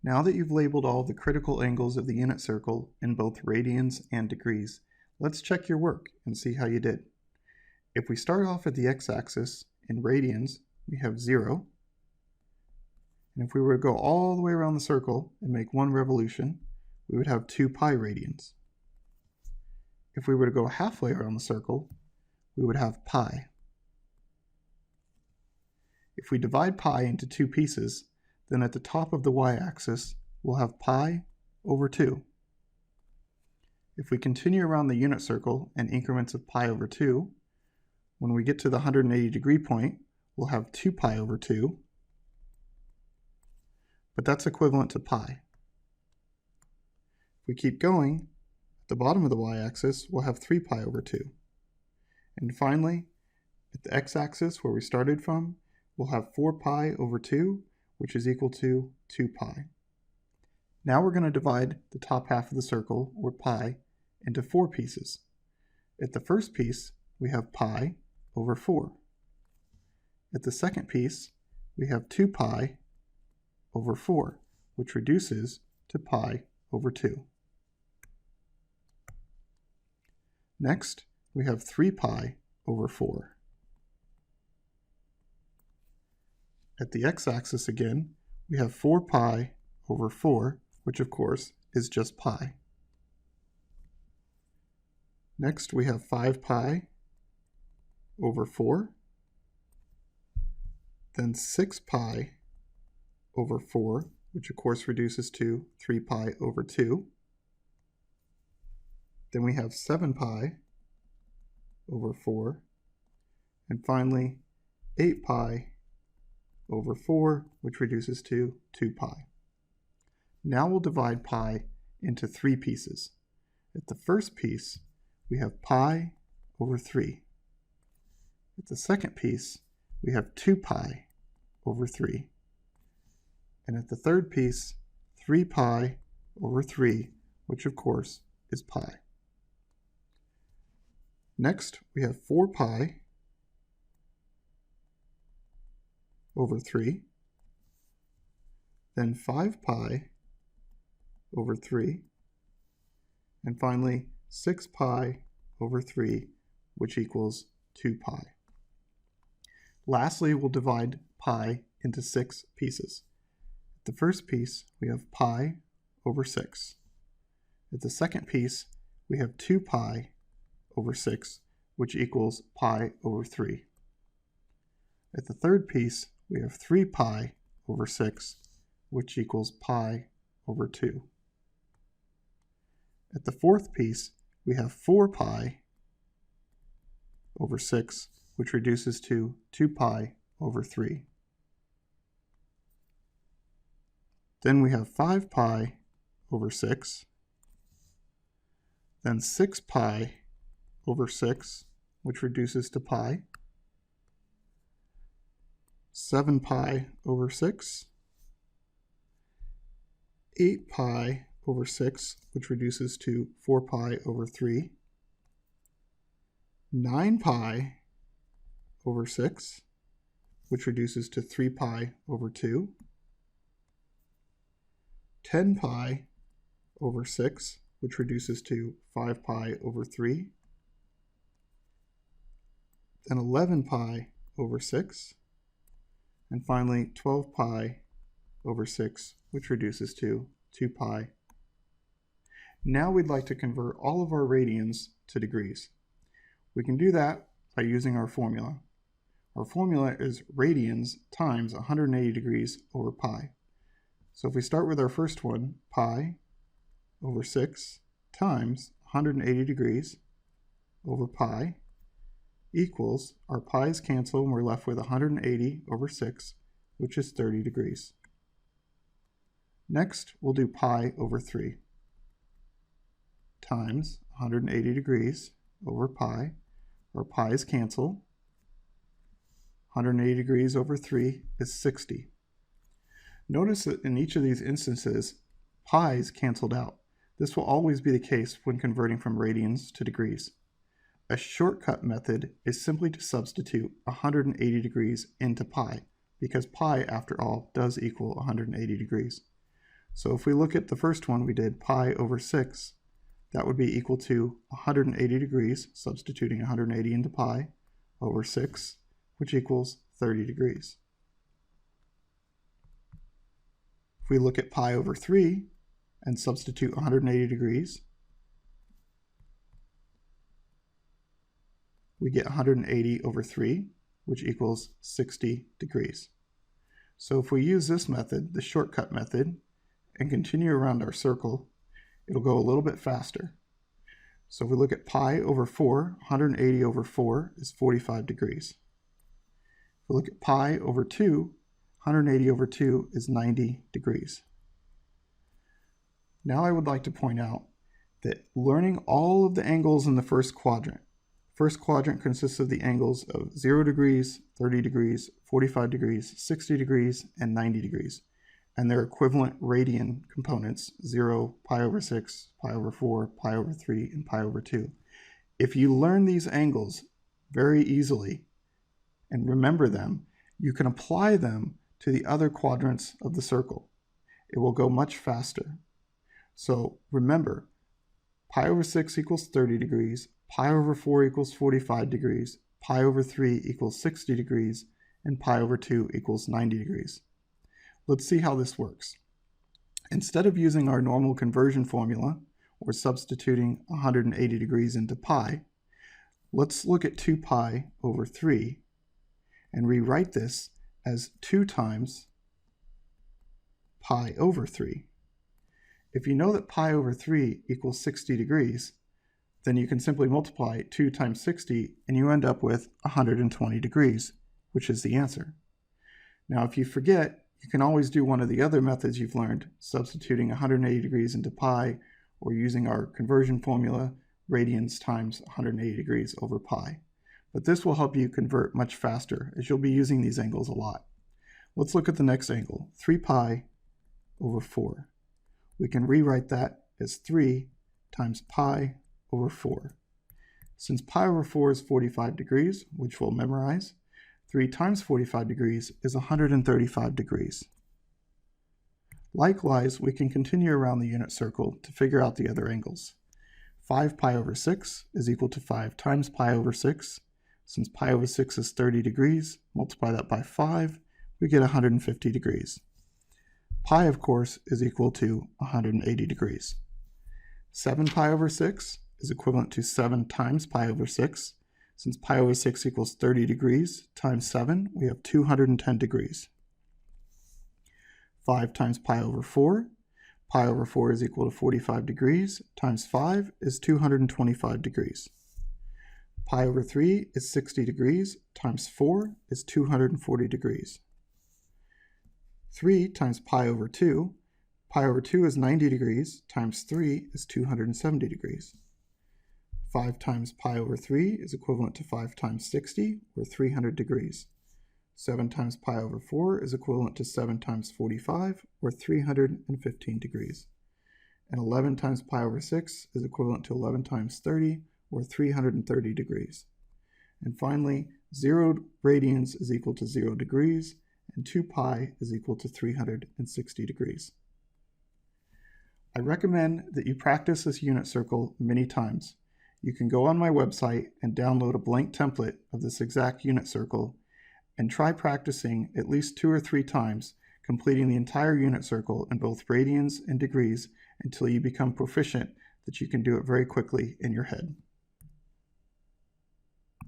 Now that you've labeled all the critical angles of the unit circle in both radians and degrees, let's check your work and see how you did. If we start off at the x-axis in radians, we have 0. And if we were to go all the way around the circle and make one revolution, we would have 2 pi radians. If we were to go halfway around the circle, we would have pi. If we divide pi into 2 pieces, then at the top of the y-axis, we'll have pi over 2. If we continue around the unit circle in increments of pi over 2, when we get to the 180 degree point, we'll have 2 pi over 2, but that's equivalent to pi. If we keep going, at the bottom of the y-axis, we'll have 3 pi over 2. And finally, at the x-axis where we started from, we'll have 4 pi over 2, which is equal to 2 pi. Now we're going to divide the top half of the circle, or pi, into 4 pieces. At the first piece, we have pi over 4. At the second piece, we have 2 pi over 4, which reduces to pi over 2. Next, we have 3 pi over 4. At the x-axis again, we have 4 pi over 4, which of course is just pi. Next we have 5 pi over 4, then 6 pi over 4, which of course reduces to 3 pi over 2. Then we have 7 pi over 4, and finally 8 pi over 4, which reduces to 2 pi. Now we'll divide pi into 3 pieces. At the first piece, we have pi over 3. At the second piece, we have 2 pi over 3. And at the third piece, 3 pi over 3, which of course is pi. Next, we have 4 pi over 3, then 5 pi over 3, and finally 6 pi over 3, which equals 2 pi. Lastly, we'll divide pi into 6 pieces. At the first piece, we have pi over 6. At the second piece, we have 2 pi over 6, which equals pi over 3. At the third piece, we have 3 pi over 6, which equals pi over 2. At the fourth piece, we have 4 pi over 6, which reduces to 2 pi over 3. Then we have 5 pi over 6, then 6 pi over 6, which reduces to pi, 7 pi over 6, 8 pi over 6, which reduces to 4 pi over 3, 9 pi over 6, which reduces to 3 pi over 2, 10 pi over 6, which reduces to 5 pi over 3, then 11 pi over 6, and finally 12 pi over 6, which reduces to 2 pi. Now we'd like to convert all of our radians to degrees. We can do that by using our formula. Our formula is radians times 180 degrees over pi. So if we start with our first one, pi over 6 times 180 degrees over pi equals, our pi's cancel and we're left with 180 over 6, which is 30 degrees. Next, we'll do pi over 3 times 180 degrees over pi. Our pi's cancel. 180 degrees over 3 is 60. Notice that in each of these instances, pi's canceled out. This will always be the case when converting from radians to degrees. A shortcut method is simply to substitute 180 degrees into pi, because pi, after all, does equal 180 degrees. So if we look at the first one we did, pi over 6, that would be equal to 180 degrees, substituting 180 into pi, over 6, which equals 30 degrees. If we look at pi over 3 and substitute 180 degrees, we get 180 over 3, which equals 60 degrees. So if we use this method, the shortcut method, and continue around our circle, it'll go a little bit faster. So if we look at pi over 4, 180 over 4 is 45 degrees. If we look at pi over 2, 180 over 2 is 90 degrees. Now I would like to point out that learning all of the angles in the first quadrant consists of the angles of 0 degrees, 30 degrees, 45 degrees, 60 degrees, and 90 degrees. And their equivalent radian components, 0, pi over 6, pi over 4, pi over 3, and pi over 2. If you learn these angles very easily and remember them, you can apply them to the other quadrants of the circle. It will go much faster. So remember, pi over 6 equals 30 degrees, pi over 4 equals 45 degrees, pi over 3 equals 60 degrees, and pi over 2 equals 90 degrees. Let's see how this works. Instead of using our normal conversion formula, or substituting 180 degrees into pi, let's look at 2 pi over 3 and rewrite this as 2 times pi over 3. If you know that pi over 3 equals 60 degrees, then you can simply multiply 2 times 60 and you end up with 120 degrees, which is the answer. Now if you forget, you can always do one of the other methods you've learned, substituting 180 degrees into pi, or using our conversion formula, radians times 180 degrees over pi. But this will help you convert much faster, as you'll be using these angles a lot. Let's look at the next angle, 3 pi over 4. We can rewrite that as 3 times pi over 4. Since pi over 4 is 45 degrees, which we'll memorize, 3 times 45 degrees is 135 degrees. Likewise, we can continue around the unit circle to figure out the other angles. 5 pi over 6 is equal to 5 times pi over 6. Since pi over 6 is 30 degrees, multiply that by 5, we get 150 degrees. Pi, of course, is equal to 180 degrees. 7 pi over 6 is equivalent to 7 times pi over 6. Since pi over 6 equals 30 degrees times 7, we have 210 degrees. 5 times pi over 4. Pi over 4 is equal to 45 degrees times 5 is 225 degrees. Pi over 3 is 60 degrees times 4 is 240 degrees. 3 times pi over 2. Pi over 2 is 90 degrees times 3 is 270 degrees. 5 times pi over 3 is equivalent to 5 times 60, or 300 degrees. 7 times pi over 4 is equivalent to 7 times 45, or 315 degrees. And 11 times pi over 6 is equivalent to 11 times 30, or 330 degrees. And finally, 0 radians is equal to 0 degrees, and 2 pi is equal to 360 degrees. I recommend that you practice this unit circle many times. You can go on my website and download a blank template of this exact unit circle and try practicing at least 2 or 3 times, completing the entire unit circle in both radians and degrees until you become proficient that you can do it very quickly in your head.